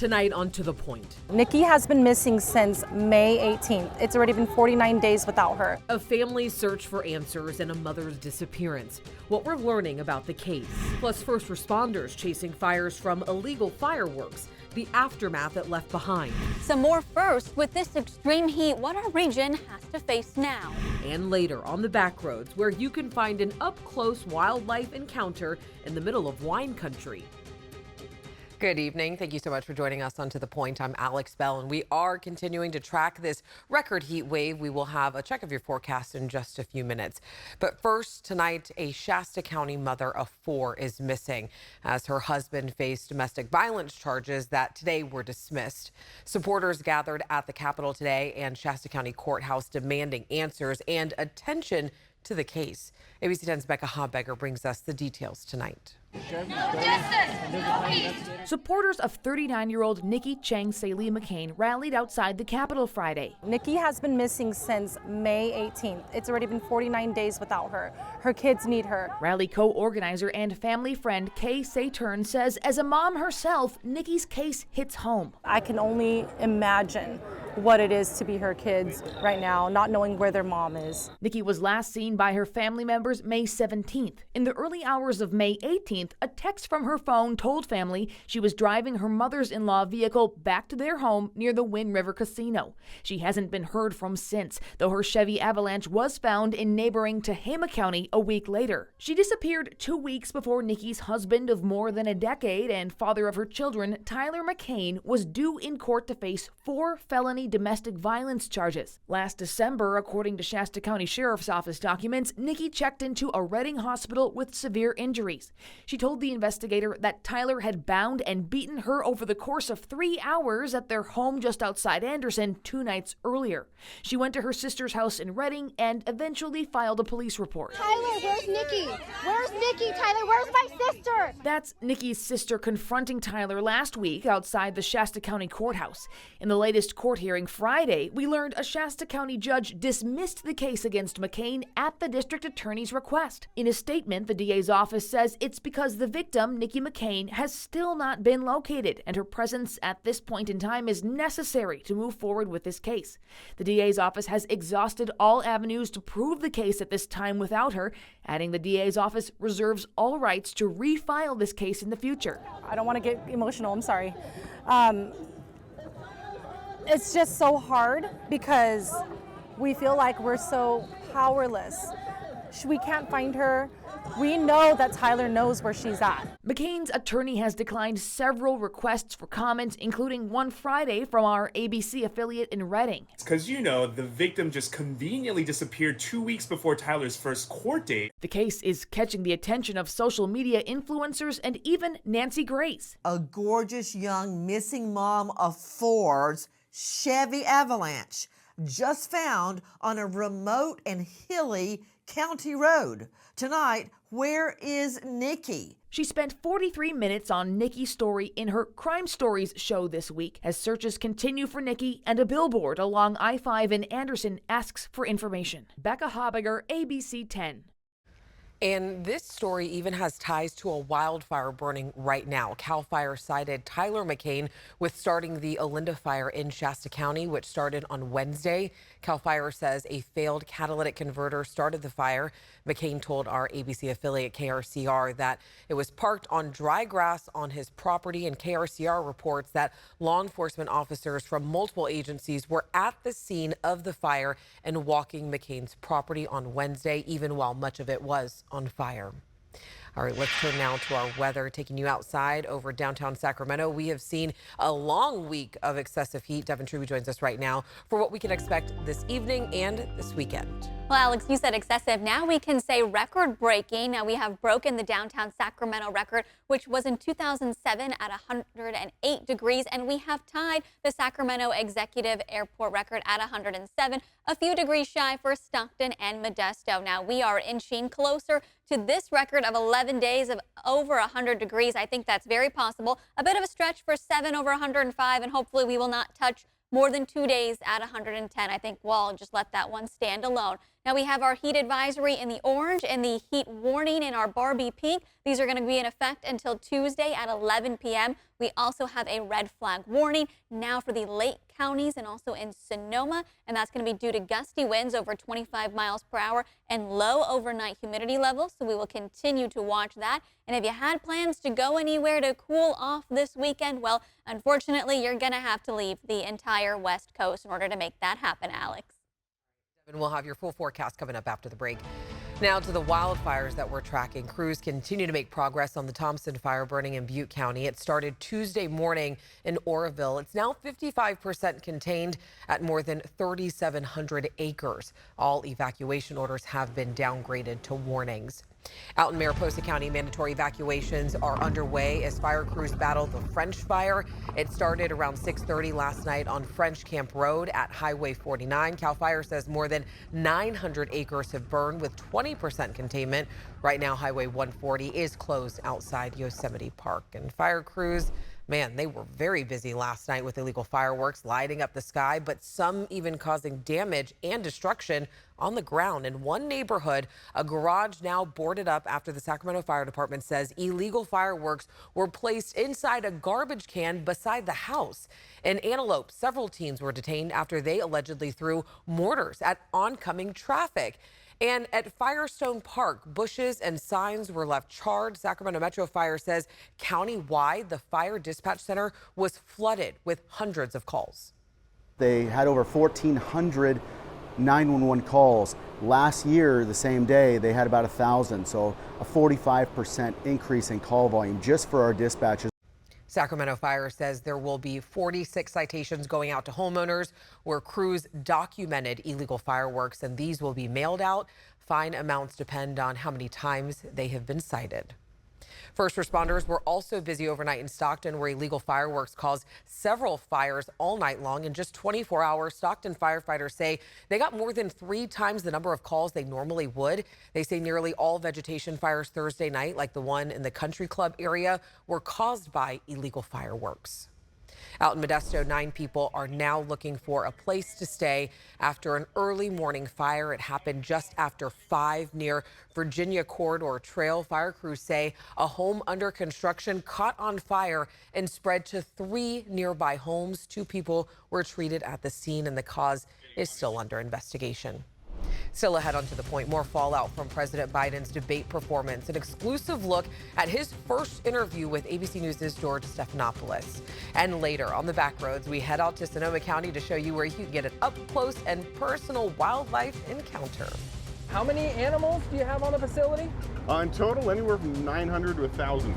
Tonight on To The Point. Nikki has been missing since May 18th. It's already been 49 days without her. A family's search for answers and a mother's disappearance. What we're learning about the case. Plus first responders chasing fires from illegal fireworks. The aftermath it left behind. Some more first with this extreme heat, what our region has to face now. And later on the back roads, where you can find an up-close wildlife encounter in the middle of wine country. Good evening. Thank you so much for joining us on To The Point. I'm Alex Bell, and we are continuing to track this record heat wave. We will have a check of your forecast in just a few minutes. But first, tonight, a Shasta County mother of 4 is missing as her husband faced domestic violence charges that today were dismissed. Supporters gathered at the Capitol today and Shasta County Courthouse demanding answers and attention to the case. ABC 10's Becca Hobegger brings us the details tonight. Supporters of 39-year-old Nikki Chang Saley McCain rallied outside the Capitol Friday. Nikki has been missing since May 18th. It's already been 49 days without her. Her kids need her. Rally co-organizer and family friend Kay Saturn says as a mom herself, Nikki's case hits home. I can only imagine what it is to be her kids right now, not knowing where their mom is. Nikki was last seen by her family members May 17th. In the early hours of May 18th, a text from her phone told family she was driving her mother's-in-law vehicle back to their home near the Wind River Casino. She hasn't been heard from since, though her Chevy Avalanche was found in neighboring Tehama County a week later. She disappeared 2 weeks before Nikki's husband of more than a decade and father of her children, Tyler McCain, was due in court to face 4 felony domestic violence charges. Last December, according to Shasta County Sheriff's Office documents, Nikki checked into a Redding hospital with severe injuries. She told the investigator that Tyler had bound and beaten her over the course of 3 hours at their home just outside Anderson 2 nights earlier. She went to her sister's house in Redding and eventually filed a police report. Tyler, where's Nikki? Where's Nikki? Tyler, where's my sister? That's Nikki's sister confronting Tyler last week outside the Shasta County Courthouse. In the latest court hearing Friday, we learned a Shasta County judge dismissed the case against McCain at the district attorney's request. In a statement, the DA's office says it's because the victim, Nikki McCain, has still not been located, and her presence at this point in time is necessary to move forward with this case. The DA's office has exhausted all avenues to prove the case at this time without her, adding the DA's office reserves all rights to refile this case in the future. I don't want to get emotional, I'm sorry. It's just so hard because we feel like we're so powerless. We can't find her. We know that Tyler knows where she's at. McCain's attorney has declined several requests for comment, including one Friday from our ABC affiliate in Redding. It's because, the victim just conveniently disappeared 2 weeks before Tyler's first court date. The case is catching the attention of social media influencers and even Nancy Grace. A gorgeous young missing mom of 4's Chevy Avalanche just found on a remote and hilly county road. Tonight, where is Nikki? She spent 43 minutes on Nikki's story in her Crime Stories show this week as searches continue for Nikki and a billboard along I-5 in Anderson asks for information. Becca Hobegger, ABC 10. And this story even has ties to a wildfire burning right now. CAL FIRE cited Tyler McCain with starting the Olinda fire in Shasta County, which started on Wednesday. CAL FIRE says a failed catalytic converter started the fire. McCain told our ABC affiliate KRCR that it was parked on dry grass on his property, and KRCR reports that law enforcement officers from multiple agencies were at the scene of the fire and walking McCain's property on Wednesday, even while much of it was on fire. All right, let's turn now to our weather, taking you outside over downtown Sacramento. We have seen a long week of excessive heat. Devin Truby joins us right now for what we can expect this evening and this weekend. Well, Alex, you said excessive. Now we can say record-breaking. Now we have broken the downtown Sacramento record, which was in 2007 at 108 degrees, and we have tied the Sacramento Executive Airport record at 107, a few degrees shy for Stockton and Modesto. Now we are inching closer to this record of 11 days of over 100 degrees. I think that's very possible. A bit of a stretch for 7 over 105, and hopefully we will not touch more than 2 days at 110. I think we'll just let that one stand alone. Now we have our heat advisory in the orange and the heat warning in our Barbie pink. These are going to be in effect until Tuesday at 11 p.m. We also have a red flag warning now for the Lake counties and also in Sonoma, and that's going to be due to gusty winds over 25 miles per hour and low overnight humidity levels. So we will continue to watch that. And if you had plans to go anywhere to cool off this weekend, well, unfortunately, you're going to have to leave the entire West Coast in order to make that happen, Alex. And we'll have your full forecast coming up after the break. Now to the wildfires that we're tracking. Crews continue to make progress on the Thompson fire burning in Butte County. It started Tuesday morning in Oroville. It's now 55% contained at more than 3,700 acres. All evacuation orders have been downgraded to warnings. Out in Mariposa County, mandatory evacuations are underway as fire crews battle the French fire. It started around 6:30 last night on French Camp Road at Highway 49. CAL FIRE says more than 900 acres have burned with 20% containment. Right now, Highway 140 is closed outside Yosemite Park. And fire crews, man, they were very busy last night with illegal fireworks lighting up the sky, but some even causing damage and destruction on the ground. In one neighborhood, a garage now boarded up after the Sacramento Fire Department says illegal fireworks were placed inside a garbage can beside the house. In Antelope, several teens were detained after they allegedly threw mortars at oncoming traffic. And at Firestone Park, bushes and signs were left charred. Sacramento Metro Fire says countywide, the fire dispatch center was flooded with hundreds of calls. They had over 1,400 911 calls. Last year, the same day, they had about 1,000. So a 45% increase in call volume just for our dispatchers. Sacramento Fire says there will be 46 citations going out to homeowners where crews documented illegal fireworks, and these will be mailed out. Fine amounts depend on how many times they have been cited. First responders were also busy overnight in Stockton, where illegal fireworks caused several fires all night long. In just 24 hours, Stockton firefighters say they got more than 3 times the number of calls they normally would. They say nearly all vegetation fires Thursday night, like the one in the country club area, were caused by illegal fireworks. Out in Modesto, 9 people are now looking for a place to stay after an early morning fire. It happened just after 5 near Virginia Corridor Trail. Fire crews say a home under construction caught on fire and spread to 3 nearby homes. 2 people were treated at the scene, and the cause is still under investigation. Still ahead onto the point, more fallout from President Biden's debate performance. An exclusive look at his first interview with ABC News' George Stephanopoulos. And later on the back roads, we head out to Sonoma County to show you where you can get an up-close and personal wildlife encounter. How many animals do you have on the facility? In total, anywhere from 900 to 1,000.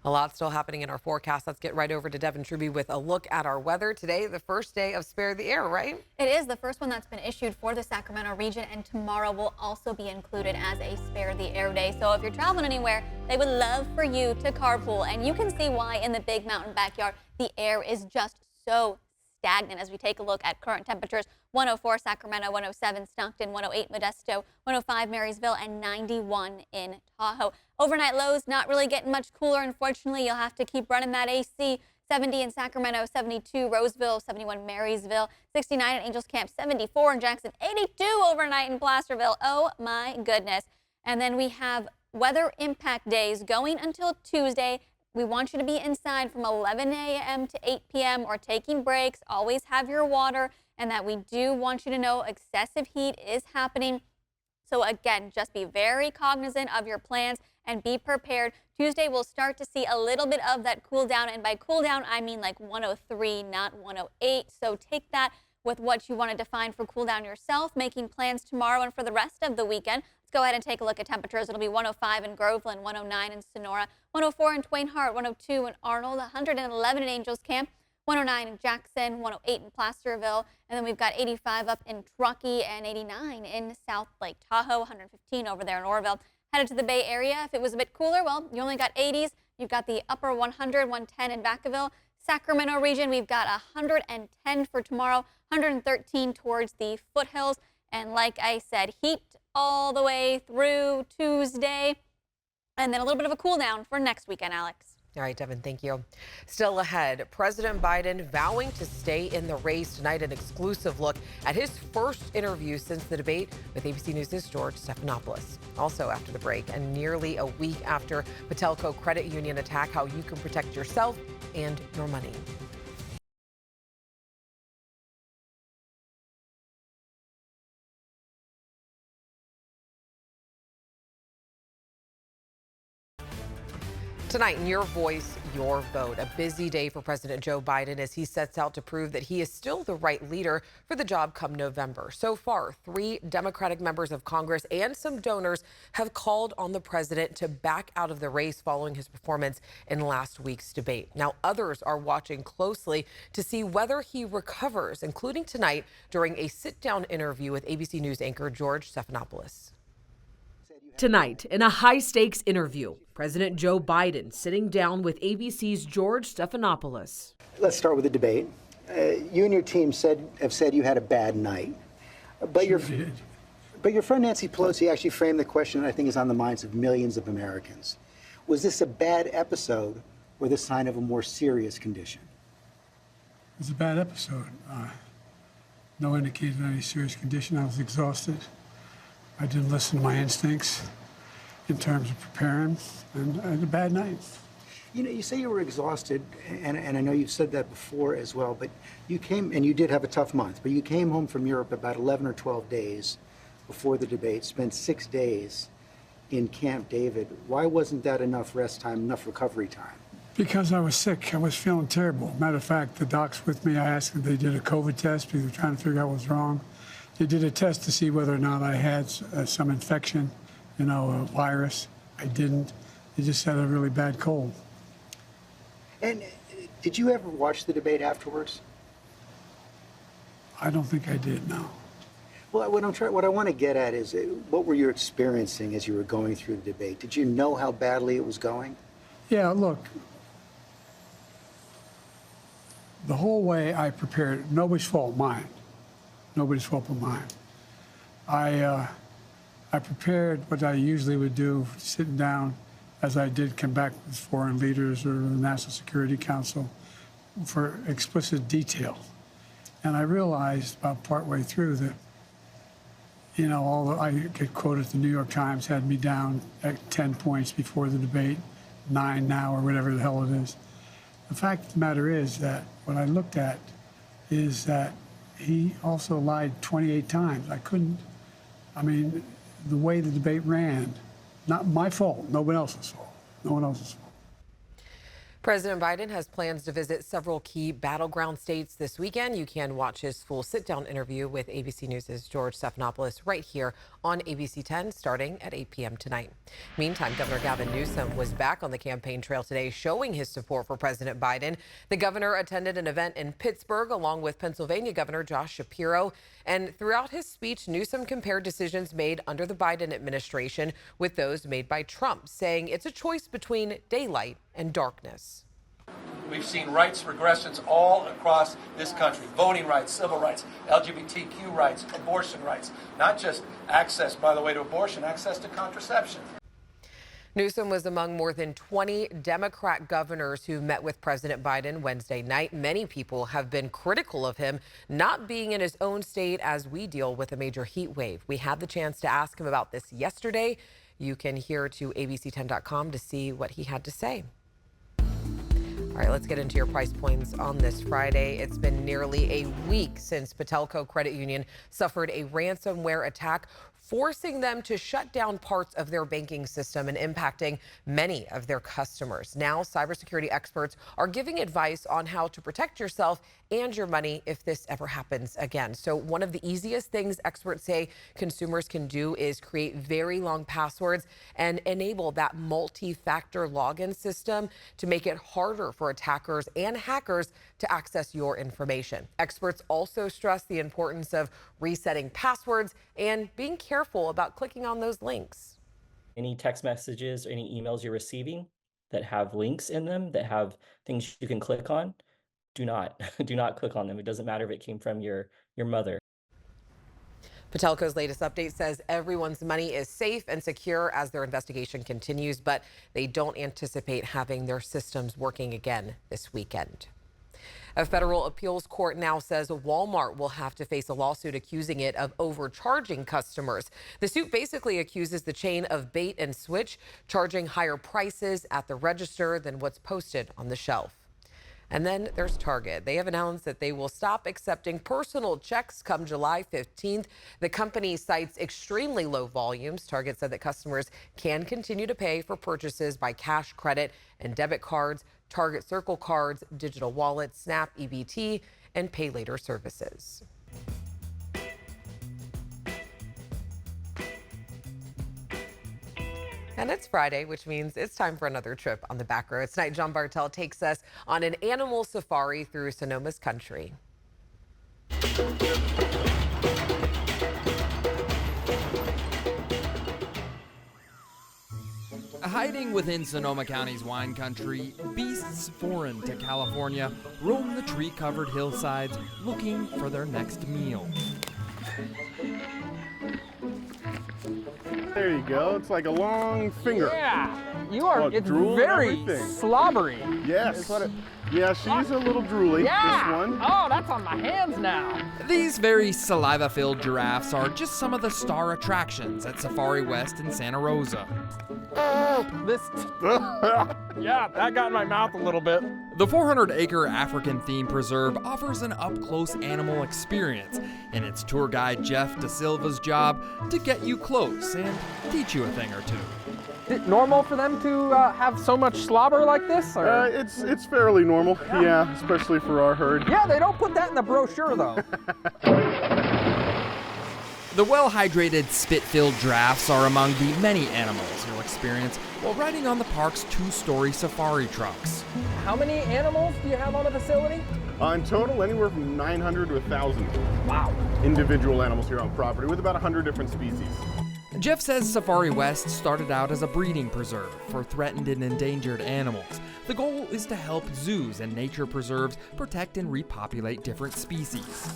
A lot still happening in our forecast. Let's get right over to Devin Truby with a look at our weather. Today, the first day of Spare the Air, right? It is the first one that's been issued for the Sacramento region, and tomorrow will also be included as a Spare the Air day. So if you're traveling anywhere, they would love for you to carpool, and you can see why in the Big Mountain backyard. The air is just so stagnant as we take a look at current temperatures. 104 Sacramento, 107 Stockton, 108 Modesto, 105 Marysville, and 91 in Tahoe. Overnight lows not really getting much cooler. Unfortunately, you'll have to keep running that AC. 70 in Sacramento, 72 Roseville, 71 Marysville, 69 in Angels Camp, 74 in Jackson, 82 overnight in Placerville. Oh my goodness. And then we have weather impact days going until Tuesday. We want you to be inside from 11 a.m. to 8 p.m. or taking breaks. Always have your water, and that we do want you to know excessive heat is happening. So again, just be very cognizant of your plans and be prepared. Tuesday, we'll start to see a little bit of that cool down, and by cool down, I mean like 103, not 108. So take that with what you want to define for cool down yourself, making plans tomorrow and for the rest of the weekend. Let's go ahead and take a look at temperatures. It'll be 105 in Groveland, 109 in Sonora, 104 in Twain Harte, 102 in Arnold, 111 in Angels Camp, 109 in Jackson, 108 in Placerville, and then we've got 85 up in Truckee and 89 in South Lake Tahoe, 115 over there in Oroville. Headed to the Bay Area, if it was a bit cooler, well, you only got 80s. You've got the upper 100, 110 in Vacaville. Sacramento region, we've got 110 for tomorrow, 113 towards the foothills. And like I said, heat all the way through Tuesday. And then a little bit of a cool down for next weekend, Alex. All right, Devin, thank you. Still ahead, President Biden vowing to stay in the race tonight. An exclusive look at his first interview since the debate with ABC News' George Stephanopoulos. Also after the break, and nearly a week after Patelco Credit Union attack, how you can protect yourself and your money. Tonight, in Your Voice, Your Vote, a busy day for President Joe Biden as he sets out to prove that he is still the right leader for the job come November. So far, 3 Democratic members of Congress and some donors have called on the president to back out of the race following his performance in last week's debate. Now, others are watching closely to see whether he recovers, including tonight during a sit-down interview with ABC News anchor George Stephanopoulos. Tonight, in a high-stakes interview, President Joe Biden sitting down with ABC's George Stephanopoulos. Let's start with the debate. You and your team have said you had a bad night, but your friend Nancy Pelosi actually framed the question that I think is on the minds of millions of Americans. Was this a bad episode or the sign of a more serious condition? It was a bad episode. No indication of any serious condition. I was exhausted. I didn't listen to my instincts in terms of preparing, and I had a bad night. You know, you say you were exhausted, and I know you've said that before as well, but you came, and you did have a tough month, but you came home from Europe about 11 or 12 days before the debate, spent 6 days in Camp David. Why wasn't that enough rest time, enough recovery time? Because I was sick. I was feeling terrible. Matter of fact, the docs with me, I asked if they did a COVID test because they were trying to figure out what was wrong. They did a test to see whether or not I had some infection, a virus. I didn't. They just had a really bad cold. And did you ever watch the debate afterwards? I don't think I did, no. Well, what I want to get at is what were you experiencing as you were going through the debate? Did you know how badly it was going? Yeah, look, the whole way I prepared, nobody's fault, mine. Nobody's fault but mine. I prepared what I usually would do, sitting down, as I did come back with foreign leaders or the National Security Council, for explicit detail. And I realized about partway through that, although I get quoted, the New York Times had me down at 10 points before the debate, 9 now, or whatever the hell it is. The fact of the matter is that what I looked at is that he also lied 28 times. The way the debate ran, not my fault, nobody else's fault. No one else's fault. President Biden has plans to visit several key battleground states this weekend. You can watch his full sit-down interview with ABC News' George Stephanopoulos right here on ABC 10 starting at 8 p.m. tonight. Meantime, Governor Gavin Newsom was back on the campaign trail today showing his support for President Biden. The governor attended an event in Pittsburgh along with Pennsylvania Governor Josh Shapiro. And throughout his speech, Newsom compared decisions made under the Biden administration with those made by Trump, saying it's a choice between daylight and darkness. We've seen rights regressions all across this country. Voting rights, civil rights, LGBTQ rights, abortion rights. Not just access, by the way, to abortion, access to contraception. Newsom was among more than 20 Democrat governors who met with President Biden Wednesday night. Many people have been critical of him not being in his own state as we deal with a major heat wave. We had the chance to ask him about this yesterday. You can hear to abc10.com to see what he had to say. All right, let's get into your price points on this Friday. It's been nearly a week since Patelco Credit Union suffered a ransomware attack, forcing them to shut down parts of their banking system and impacting many of their customers. Now, cybersecurity experts are giving advice on how to protect yourself and your money if this ever happens again. So one of the easiest things experts say consumers can do is create very long passwords and enable that multi-factor login system to make it harder for attackers and hackers to access your information. Experts also stress the importance of resetting passwords and being careful about clicking on those links. Any text messages or any emails you're receiving that have links in them, that have things you can click on, do not click on them. It doesn't matter if it came from your mother. Patelco's latest update says everyone's money is safe and secure as their investigation continues, but they don't anticipate having their systems working again this weekend. A federal appeals court now says Walmart will have to face a lawsuit accusing it of overcharging customers. The suit basically accuses the chain of bait and switch, charging higher prices at the register than what's posted on the shelf. And then there's Target. They have announced that they will stop accepting personal checks come July 15th. The company cites extremely low volumes. Target said that customers can continue to pay for purchases by cash, credit, and debit cards, Target Circle cards, digital wallets, Snap, EBT, and pay later services. And it's Friday, which means it's time for another trip on the back roads. Tonight, John Bartel takes us on an animal safari through Sonoma's country. Hiding within Sonoma County's wine country, beasts foreign to California roam the tree-covered hillsides looking for their next meal. There you go. It's like a long finger. Yeah, you are. Look, It's drool and very everything. slobbery. Yes. Yeah, she's a little drooly, Yeah. this one. Oh, that's on my hands now. These very saliva-filled giraffes are just some of the star attractions at Safari West in Santa Rosa. Yeah, that got in my mouth a little bit. The 400-acre African theme preserve offers an up-close animal experience, and it's tour guide Jeff Da Silva's job to get you close and teach you a thing or two. Is it normal for them to have so much slobber like this? Or? It's fairly normal, yeah, especially for our herd. Yeah, they don't put that in the brochure though. The well-hydrated, spit-filled giraffes are among the many animals you'll experience while riding on the park's 2-story safari trucks. How many animals do you have on the facility? In total, anywhere from 900 to 1,000. Wow. Individual animals here on property with about 100 different species. Jeff says Safari West started out as a breeding preserve for threatened and endangered animals. The goal is to help zoos and nature preserves protect and repopulate different species.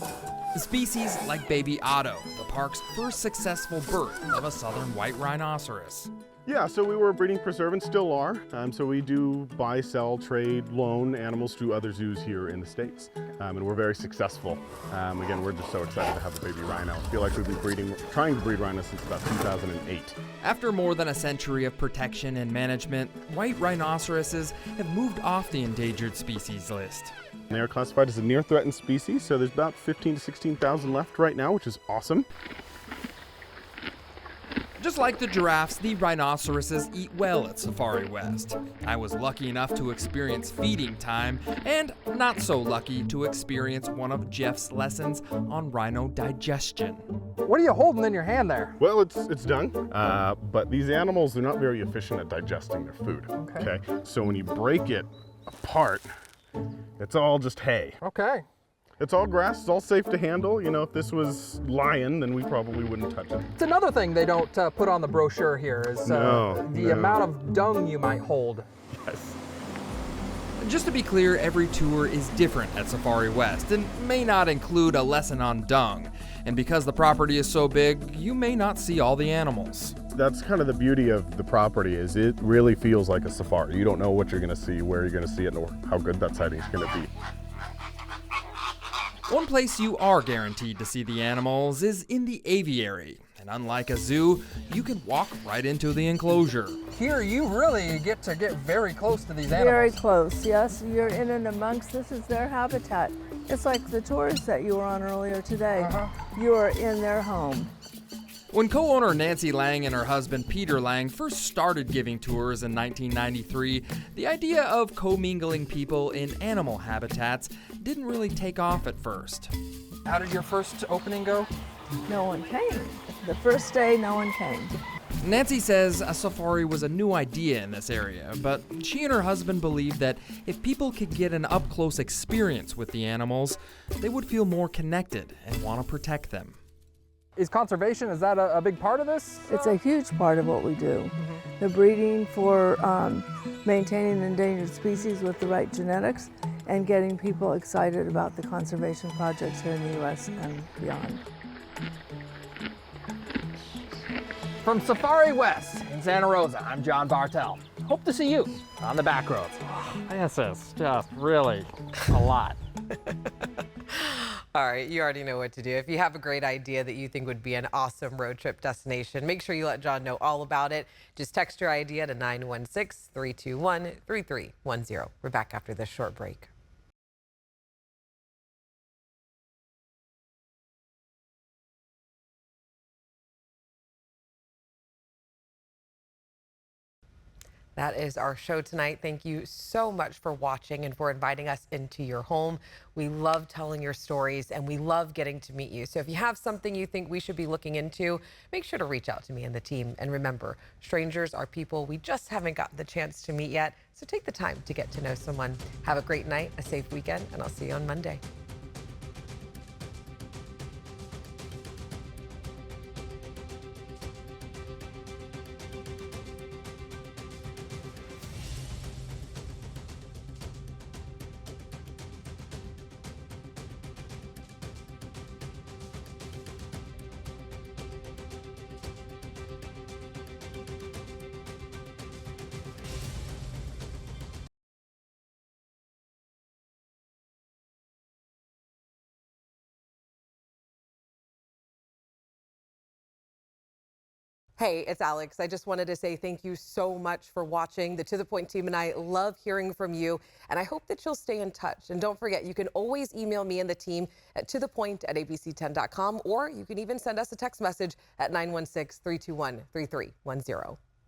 Species like baby Otto, the park's first successful birth of a southern white rhinoceros. Yeah, so we were a breeding preserve and still are. So we do buy, sell, trade, loan animals to other zoos here in the States. And we're very successful. Again, we're just so excited to have a baby rhino. I feel like we've been trying to breed rhinos since about 2008. After more than a century of protection and management, white rhinoceroses have moved off the endangered species list. They are classified as a near threatened species, so there's about 15 to 16,000 left right now, which is awesome. Just like the giraffes, the rhinoceroses eat well at Safari West. I was lucky enough to experience feeding time, and not so lucky to experience one of Jeff's lessons on rhino digestion. What are you holding in your hand there? Well, it's dung, but these animals, they're not very efficient at digesting their food. Okay. So when you break it apart, it's all just hay. Okay. It's all grass, it's all safe to handle. You know, if this was lion, then we probably wouldn't touch it. It's another thing they don't put on the brochure here is the amount of dung you might hold. Yes. Just to be clear, every tour is different at Safari West and may not include a lesson on dung. And because the property is so big, you may not see all the animals. That's kind of the beauty of the property, is it really feels like a safari. You don't know what you're going to see, where you're going to see it, or how good that sighting is going to be. One place you are guaranteed to see the animals is in the aviary. And unlike a zoo, you can walk right into the enclosure. Here you really get to get very close to these animals. Very close, yes. You're in and amongst, this is their habitat. It's like the tours that you were on earlier today. You are in their home. When co-owner Nancy Lang and her husband Peter Lang first started giving tours in 1993, the idea of commingling people in animal habitats didn't really take off at first. How did your first opening go? No one came. The first day, no one came. Nancy says a safari was a new idea in this area, but she and her husband believed that if people could get an up-close experience with the animals, they would feel more connected and want to protect them. Is conservation, is that a big part of this? It's a huge part of what we do. The breeding for maintaining endangered species with the right genetics and getting people excited about the conservation projects here in the U.S. and beyond. From Safari West in Santa Rosa, I'm John Bartel. Hope to see you on the back roads. This is just really a lot. All right, you already know what to do. If you have a great idea that you think would be an awesome road trip destination, make sure you let John know all about it. Just text your idea to 916-321-3310. We're back after this short break. That is our show tonight. Thank you so much for watching and for inviting us into your home. We love telling your stories and we love getting to meet you. So if you have something you think we should be looking into, make sure to reach out to me and the team. And remember, strangers are people we just haven't gotten the chance to meet yet. So take the time to get to know someone. Have a great night, a safe weekend, and I'll see you on Monday. Hey, it's Alex. I just wanted to say thank you so much for watching. The To The Point team and I love hearing from you, and I hope that you'll stay in touch. And don't forget, you can always email me and the team at tothepoint@abc10.com, or you can even send us a text message at 916-321-3310.